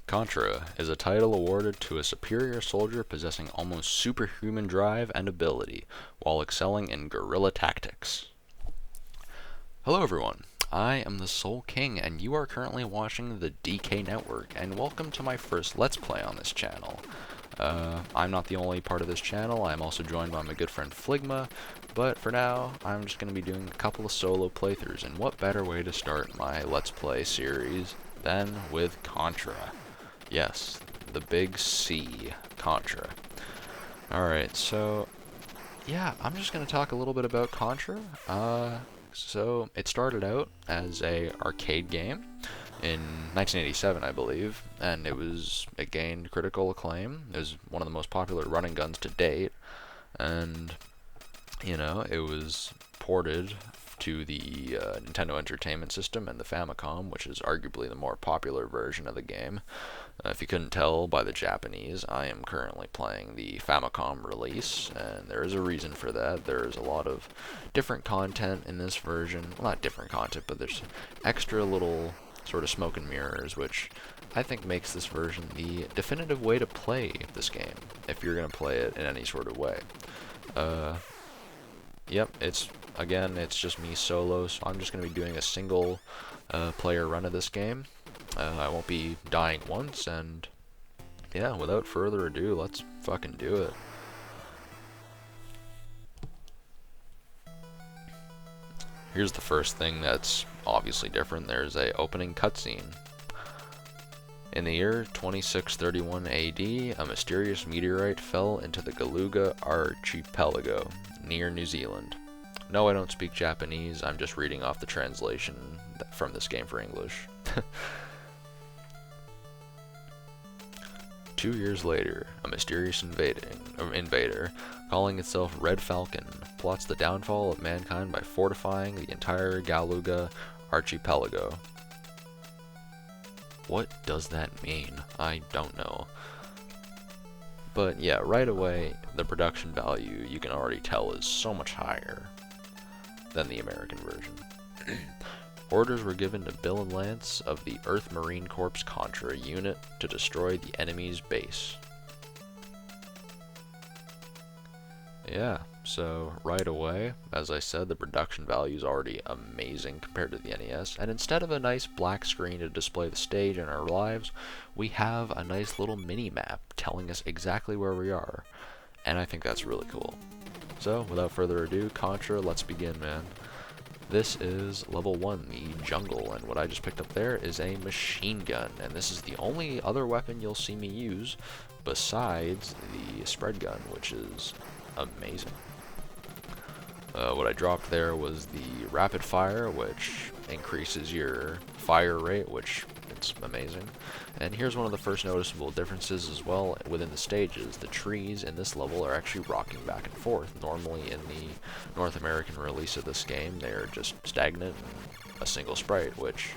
Contra is a title awarded to a superior soldier possessing almost superhuman drive and ability, while excelling in guerrilla tactics. Hello everyone, I am the Soul King, and you are currently watching the DK Network, and welcome to my first Let's Play on this channel. I'm not the only part of this channel, I'm also joined by my good friend Fligma, but for now, I'm just going to be doing a couple of solo playthroughs, and what better way to start my Let's Play series than with Contra. Yes, the big C, Contra. Alright, so, yeah, I'm just going to talk a little bit about Contra. So, it started out as a arcade game in 1987, I believe, and it gained critical acclaim. It was one of the most popular running guns to date, and, you know, it was ported to the Nintendo Entertainment System and the Famicom, which is arguably the more popular version of the game. If you couldn't tell by the Japanese, I am currently playing the Famicom release, and there is a reason for that. There's a lot of different content in this version. Well, not different content, but there's extra little sort of smoke and mirrors, which I think makes this version the definitive way to play this game, if you're going to play it in any sort of way. Yep, it's just me solo, so I'm just going to be doing a single player run of this game. I won't be dying once, and yeah, without further ado, let's fucking do it. Here's the first thing that's obviously different. There's a opening cutscene. In the year 2631 AD, a mysterious meteorite fell into the Galuga archipelago near New Zealand. No, I don't speak Japanese, I'm just reading off the translation from this game for English. 2 years later, a mysterious invader, calling itself Red Falcon, plots the downfall of mankind by fortifying the entire Galuga archipelago. What does that mean? I don't know. But yeah, right away, the production value, you can already tell, is so much higher than the American version. Orders were given to Bill and Lance of the Earth Marine Corps Contra unit to destroy the enemy's base. Yeah, so right away, as I said, the production value is already amazing compared to the NES, and instead of a nice black screen to display the stage and our lives, we have a nice little mini-map telling us exactly where we are, and I think that's really cool. So, without further ado, Contra, let's begin, man. This is level 1, the jungle, and what I just picked up there is a machine gun, and this is the only other weapon you'll see me use besides the spread gun, which is amazing. What I dropped there was the rapid fire, which increases your fire rate, which it's amazing. And here's one of the first noticeable differences as well within the stages. The trees in this level are actually rocking back and forth. Normally in the North American release of this game, they're just stagnant and a single sprite, which,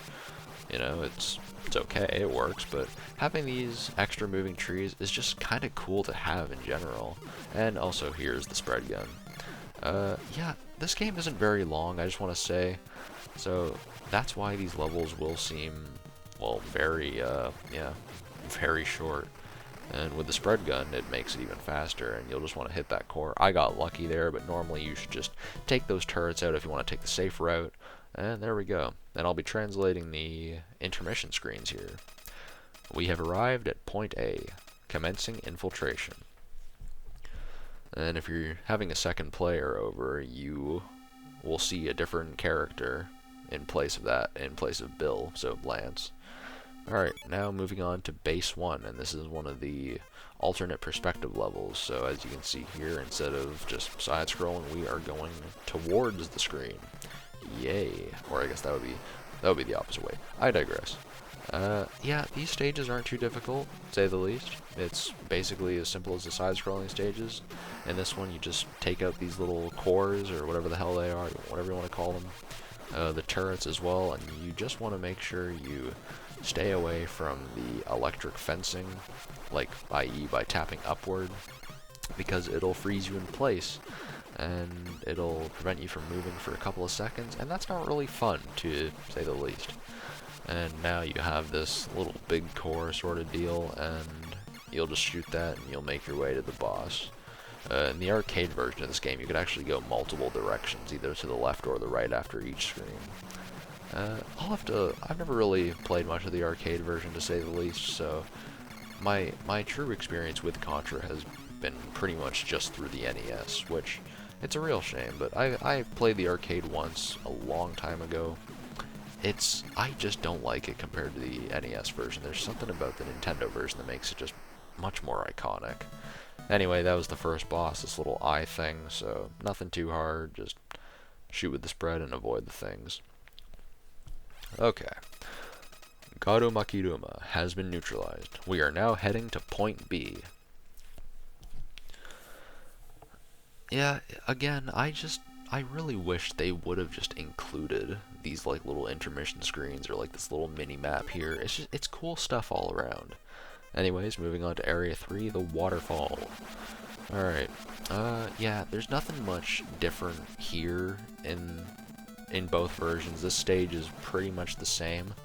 you know, it's okay, it works, but having these extra moving trees is just kind of cool to have in general. And also here's the spread gun. Yeah, this game isn't very long, I just want to say, so that's why these levels will seem, well, very short. And with the spread gun, it makes it even faster, and you'll just want to hit that core. I got lucky there, but normally you should just take those turrets out if you want to take the safe route. And there we go. And I'll be translating the intermission screens here. We have arrived at Point A, commencing infiltration. And if you're having a second player over, you will see a different character in place of Bill, so Lance. Alright, now moving on to Base 1, and this is one of the alternate perspective levels, so as you can see here, instead of just side-scrolling, we are going towards the screen. Yay. Or I guess that would be the opposite way. I digress. Yeah, these stages aren't too difficult, to say the least. It's basically as simple as the side-scrolling stages. In this one, you just take out these little cores, or whatever the hell they are, whatever you want to call them. The turrets as well, and you just want to make sure you stay away from the electric fencing, like i.e. by tapping upward, because it'll freeze you in place. and it'll prevent you from moving for a couple of seconds, and that's not really fun, to say the least. And now you have this little big core sort of deal, and you'll just shoot that, and you'll make your way to the boss. In the arcade version of this game, you could actually go multiple directions, either to the left or the right after each screen. I've never really played much of the arcade version, to say the least, so my true experience with Contra has been pretty much just through the NES, which, it's a real shame, but I played the arcade once a long time ago. I just don't like it compared to the NES version. There's something about the Nintendo version that makes it just much more iconic. Anyway, that was the first boss, this little eye thing, so nothing too hard, just shoot with the spread and avoid the things. Okay. Garumakiruma has been neutralized. We are now heading to point B. Yeah, again, I really wish they would have just included these like little intermission screens or like this little mini map here. It's cool stuff all around. Anyways, moving on to Area 3, the waterfall. Alright, yeah, there's nothing much different here in both versions. This stage is pretty much the same.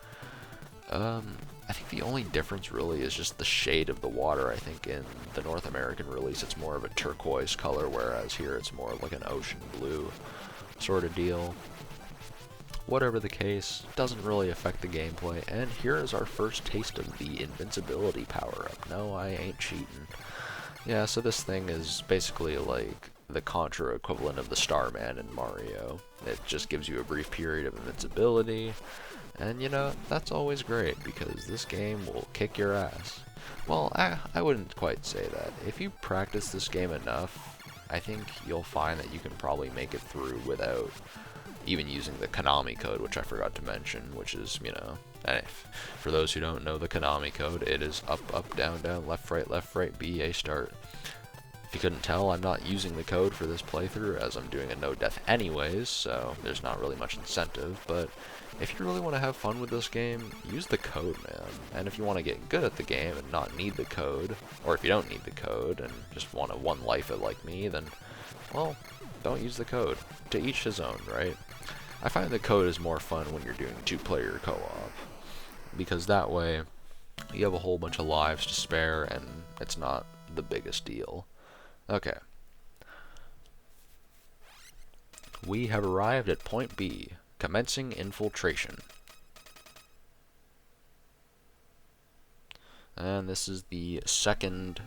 I think the only difference really is just the shade of the water. I think in the North American release it's more of a turquoise color, whereas here it's more like an ocean blue sort of deal. Whatever the case, doesn't really affect the gameplay, and here is our first taste of the invincibility power-up. No, I ain't cheating. Yeah, so this thing is basically like the Contra equivalent of the Starman in Mario. It just gives you a brief period of invincibility, and you know, that's always great, because this game will kick your ass. Well, I wouldn't quite say that. If you practice this game enough, I think you'll find that you can probably make it through without even using the Konami code, which I forgot to mention, which is, you know, for those who don't know the Konami code, it is up, up, down, down, left, right, B, A, start. If you couldn't tell, I'm not using the code for this playthrough, as I'm doing a no death anyways, so there's not really much incentive, but if you really want to have fun with this game, use the code, man. And if you want to get good at the game and not need the code, or if you don't need the code and just want to one life it like me, then, well, don't use the code. To each his own, right? I find the code is more fun when you're doing two-player co-op, because that way you have a whole bunch of lives to spare and it's not the biggest deal. Okay. We have arrived at point B, commencing infiltration. And this is the second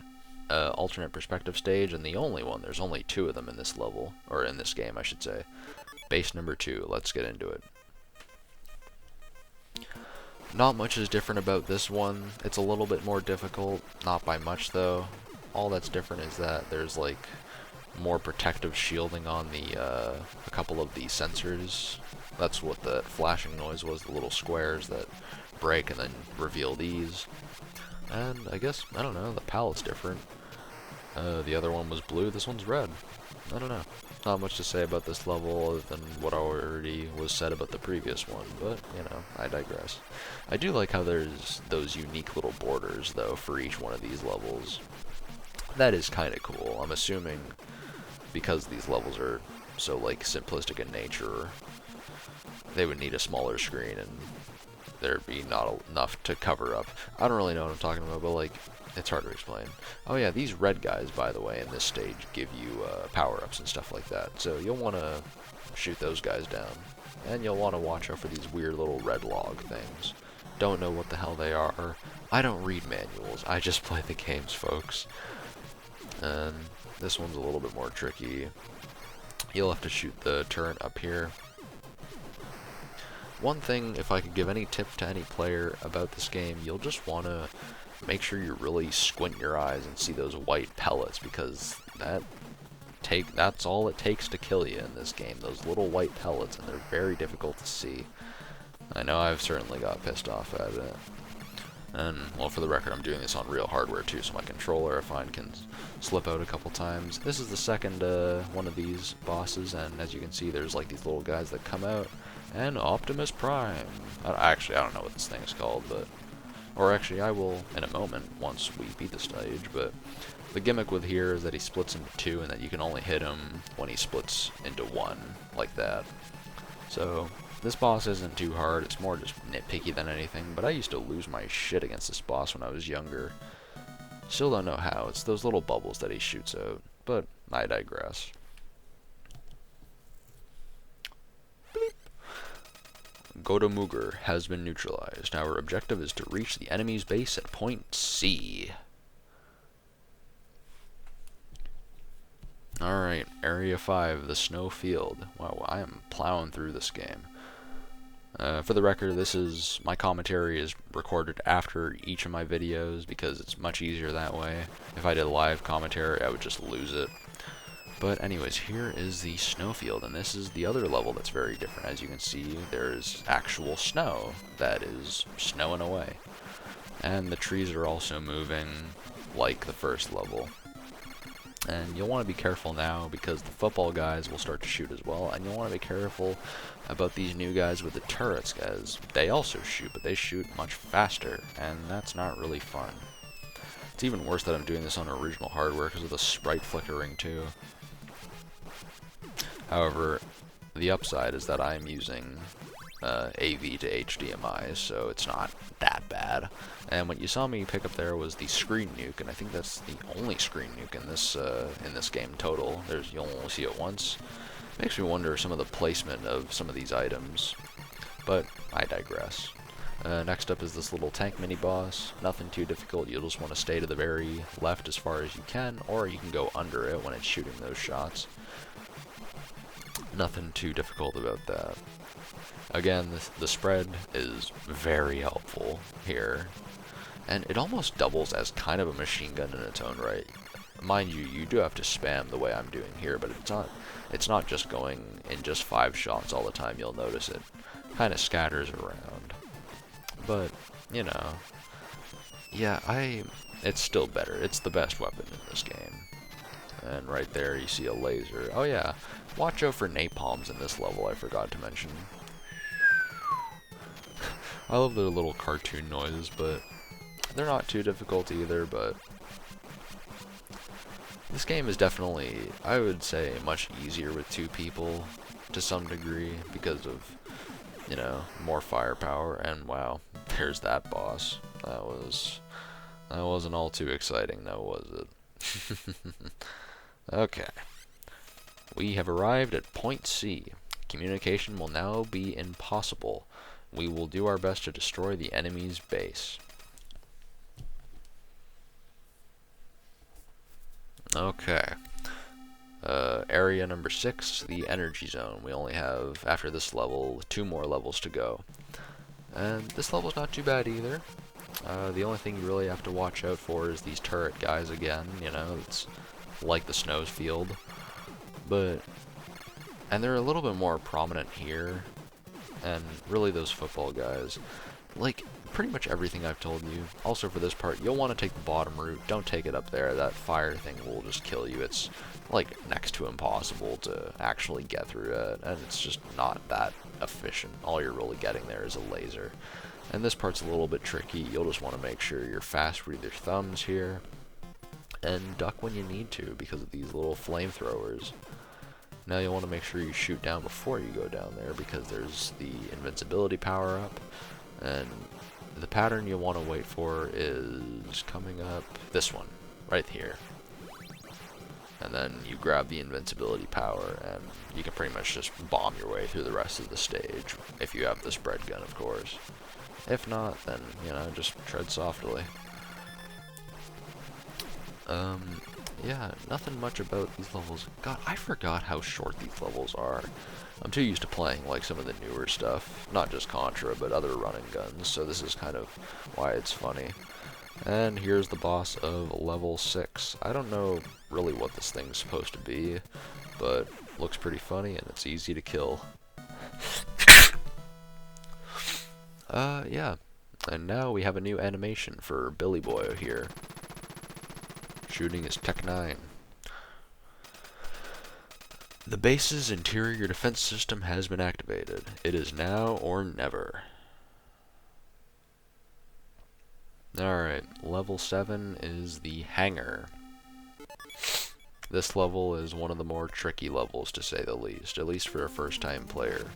alternate perspective stage, and the only one. There's only two of them in this level, or in this game, I should say. Base number 2, let's get into it. Not much is different about this one. It's a little bit more difficult, not by much though. All that's different is that there's like more protective shielding on the a couple of the sensors. That's what the flashing noise was, the little squares that break and then reveal these. And I guess, I don't know, the palette's different. The other one was blue, this one's red. I don't know. Not much to say about this level other than what already was said about the previous one, but, you know, I digress. I do like how there's those unique little borders, though, for each one of these levels. That is kind of cool. I'm assuming because these levels are so, like, simplistic in nature, they would need a smaller screen and there'd be not enough to cover up. I don't really know what I'm talking about, but, like, it's hard to explain. Oh yeah, these red guys, by the way, in this stage give you power-ups and stuff like that. So you'll want to shoot those guys down. And you'll want to watch out for these weird little red log things. Don't know what the hell they are. I don't read manuals. I just play the games, folks. And this one's a little bit more tricky. You'll have to shoot the turret up here. One thing, if I could give any tip to any player about this game, you'll just want to make sure you really squint your eyes and see those white pellets, because that's all it takes to kill you in this game, those little white pellets, and they're very difficult to see. I know I've certainly got pissed off at it. And, well, for the record, I'm doing this on real hardware too, so my controller, I find, can slip out a couple times. This is the second one of these bosses, and as you can see, there's like these little guys that come out, and Optimus Prime. Actually, I don't know what this thing is called, but... Or actually, I will in a moment once we beat the stage, but The gimmick with here is that he splits into two, and that you can only hit him when he splits into one, like that. So, this boss isn't too hard, it's more just nitpicky than anything, but I used to lose my shit against this boss when I was younger. Still don't know how, it's those little bubbles that he shoots out, but I digress. Gotomuger has been neutralized. Our objective is to reach the enemy's base at point C. Alright, Area 5, the snow field. Wow, I am plowing through this game. For the record, my commentary is recorded after each of my videos because it's much easier that way. If I did live commentary, I would just lose it. But anyways, here is the snowfield, and this is the other level that's very different. As you can see, there's actual snow that is snowing away. And the trees are also moving like the first level. And you'll want to be careful now because the football guys will start to shoot as well, and you'll want to be careful about these new guys with the turrets, as they also shoot, but they shoot much faster, and that's not really fun. It's even worse that I'm doing this on original hardware because of the sprite flickering too. However, the upside is that I'm using AV to HDMI, so it's not that bad. And what you saw me pick up there was the screen nuke, and I think that's the only screen nuke in this game total. You'll only see it once. Makes me wonder some of the placement of some of these items, but I digress. Next up is this little tank mini boss. Nothing too difficult. You'll just want to stay to the very left as far as you can, or you can go under it when it's shooting those shots. Nothing too difficult about that. Again, the spread is very helpful here, and it almost doubles as kind of a machine gun in its own right. Mind you, you do have to spam the way I'm doing here, but it's not just going in just 5 shots all the time. You'll notice it kind of scatters around, but you know, yeah, it's still better. It's the best weapon in this game. And right there you see a laser. Oh yeah, watch out for napalms in this level, I forgot to mention. I love their little cartoon noises, but they're not too difficult either, but this game is definitely, I would say, much easier with 2 people to some degree because of, you know, more firepower. And wow, there's that boss. That wasn't all too exciting, though, was it? Okay. We have arrived at point C. Communication will now be impossible. We will do our best to destroy the enemy's base. Okay. Area number 6, the energy zone. We only have, after this level, 2 more levels to go. And this level's not too bad either. The only thing you really have to watch out for is these turret guys again, you know, it's like the snows field. And they're a little bit more prominent here, and really those football guys. Like, pretty much everything I've told you. Also for this part, you'll want to take the bottom route. Don't take it up there. That fire thing will just kill you. It's like next to impossible to actually get through it, and it's just not that efficient. All you're really getting there is a laser. And this part's a little bit tricky. You'll just want to make sure you're fast with your thumbs here, and duck when you need to because of these little flamethrowers. Now you'll want to make sure you shoot down before you go down there because there's the invincibility power up, and the pattern you'll want to wait for is coming up, this one, right here. And then you grab the invincibility power, and you can pretty much just bomb your way through the rest of the stage, if you have the spread gun, of course. If not, then, you know, just tread softly. Yeah, nothing much about these levels. God, I forgot how short these levels are. I'm too used to playing, like, some of the newer stuff. Not just Contra, but other running guns, so this is kind of why it's funny. And here's the boss of level 6. I don't know really what this thing's supposed to be, but looks pretty funny, and it's easy to kill. Yeah. And now we have a new animation for Billy Boy here. Shooting his Tech 9. The base's interior defense system has been activated. It is now or never. Alright, level 7 is the hangar. This level is one of the more tricky levels, to say the least, at least for a first-time player.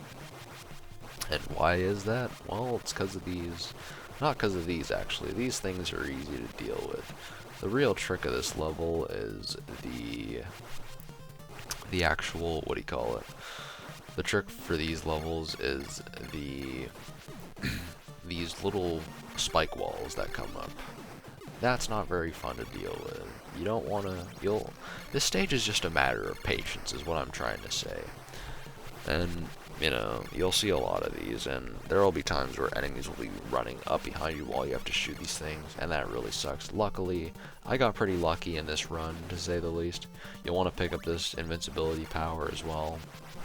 And why is that? Well, it's because of these. Not because of these, actually. These things are easy to deal with. The real trick of this level is the actual, what do you call it? The trick for these levels is these little spike walls that come up. That's not very fun to deal with. You don't want to, this stage is just a matter of patience, is what I'm trying to say. And, you know, you'll see a lot of these, and there will be times where enemies will be running up behind you while you have to shoot these things, and that really sucks. Luckily, I got pretty lucky in this run, to say the least. You'll want to pick up this invincibility power as well.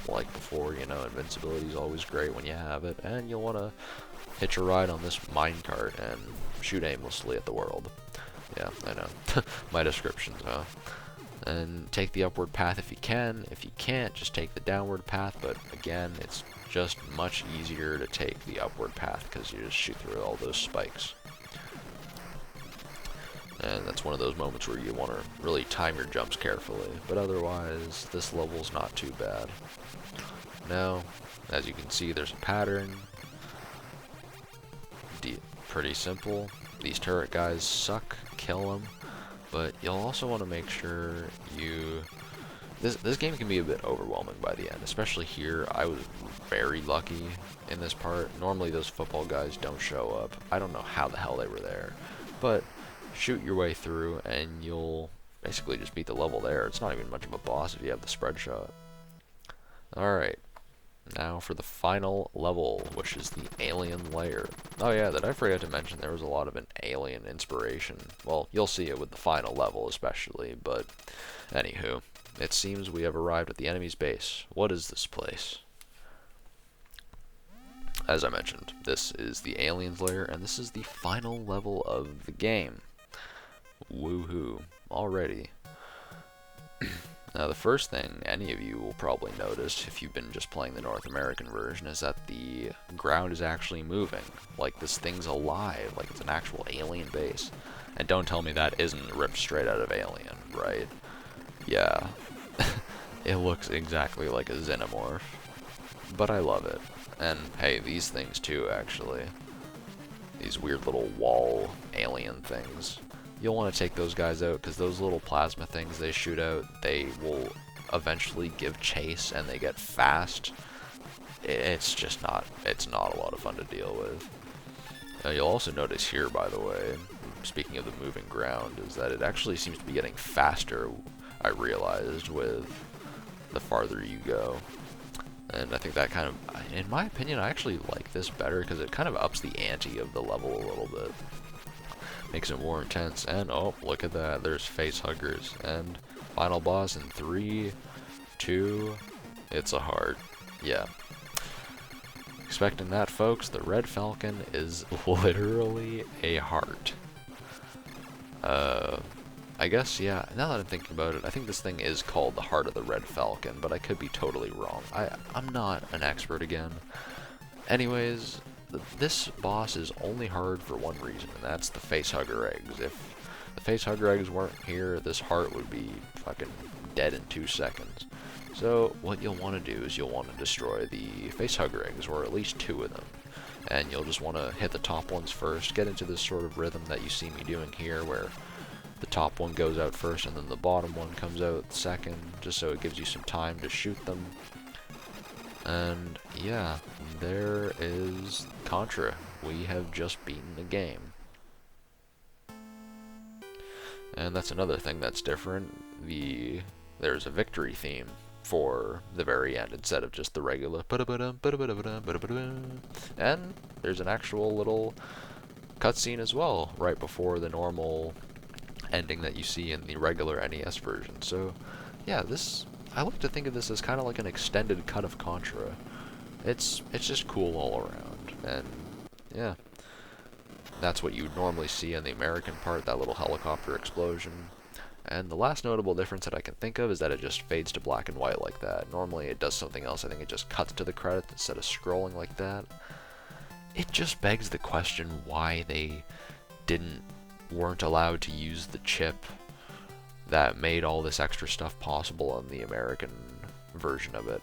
Like before, you know, invincibility is always great when you have it, and you'll want to hitch a ride on this minecart and shoot aimlessly at the world. Yeah, I know. My descriptions, huh? And take the upward path if you can. If you can't, just take the downward path, but again, it's just much easier to take the upward path because you just shoot through all those spikes. And that's one of those moments where you want to really time your jumps carefully, but otherwise, this level's not too bad. Now, as you can see, there's a pattern. Pretty simple. These turret guys suck, kill them. But you'll also want to make sure you... This game can be a bit overwhelming by the end, especially here. I was very lucky in this part. Normally those football guys don't show up. I don't know how the hell they were there. But shoot your way through and you'll basically just beat the level there. It's not even much of a boss if you have the spread shot. Alright. Now for the final level, which is the alien lair. Oh yeah, I forgot to mention there was a lot of an alien inspiration. Well, you'll see it with the final level especially, but anywho, it seems we have arrived at the enemy's base. What is this place? As I mentioned, this is the alien's lair, and this is the final level of the game. Woohoo. Alrighty. Now, the first thing any of you will probably notice if you've been just playing the North American version is that the ground is actually moving. Like, this thing's alive, like it's an actual alien base. And don't tell me that isn't ripped straight out of Alien, right? Yeah. It looks exactly like a xenomorph. But I love it. And, hey, these things too, actually. These weird little wall alien things. You'll want to take those guys out because those little plasma things they shoot out, they will eventually give chase and they get fast. It's just not, it's not a lot of fun to deal with. You'll also notice here, by the way, speaking of the moving ground, is that it actually seems to be getting faster, I realized, with the farther you go. And I think that kind of, in my opinion, I actually like this better because it kind of ups the ante of the level a little bit. Makes it more intense, and oh, look at that, there's face huggers, and final boss in 3, 2, it's a heart. Yeah. Expecting that, folks. The Red Falcon is literally a heart. I guess, yeah, now that I'm thinking about it, I think this thing is called the Heart of the Red Falcon, but I could be totally wrong. I'm not an expert again. Anyways, this boss is only hard for one reason, and that's the facehugger eggs. If the facehugger eggs weren't here, this heart would be fucking dead in 2 seconds. So what you'll want to do is you'll want to destroy the facehugger eggs, or at least 2 of them. And you'll just want to hit the top ones first, get into this sort of rhythm that you see me doing here, where the top one goes out first and then the bottom one comes out second, just so it gives you some time to shoot them. And yeah, there is Contra. We have just beaten the game. And that's another thing that's different. There's a victory theme for the very end instead of just the regular. And there's an actual little cutscene as well, right before the normal ending that you see in the regular NES version. So yeah, I like to think of this as kind of like an extended cut of Contra. It's just cool all around, and yeah, that's what you would normally see in the American part, that little helicopter explosion. And the last notable difference that I can think of is that it just fades to black and white like that. Normally it does something else. I think it just cuts to the credits instead of scrolling like that. It just begs the question why they weren't allowed to use the chip that made all this extra stuff possible in the American version of it?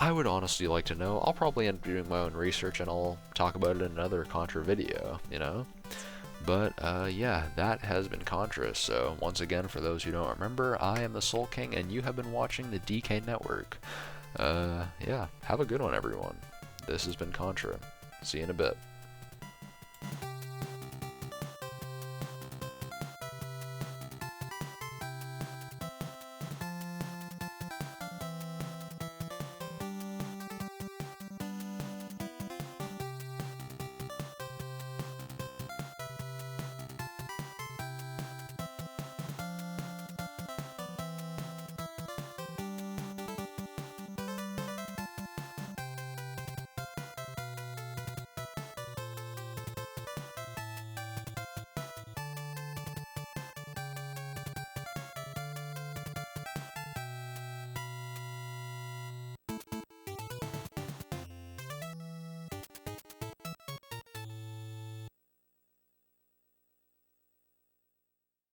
I would honestly like to know. I'll probably end up doing my own research and I'll talk about it in another Contra video, you know? But, yeah, that has been Contra. So, once again, for those who don't remember, I am the Soul King, and you have been watching the DK Network. Yeah, have a good one, everyone. This has been Contra. See you in a bit.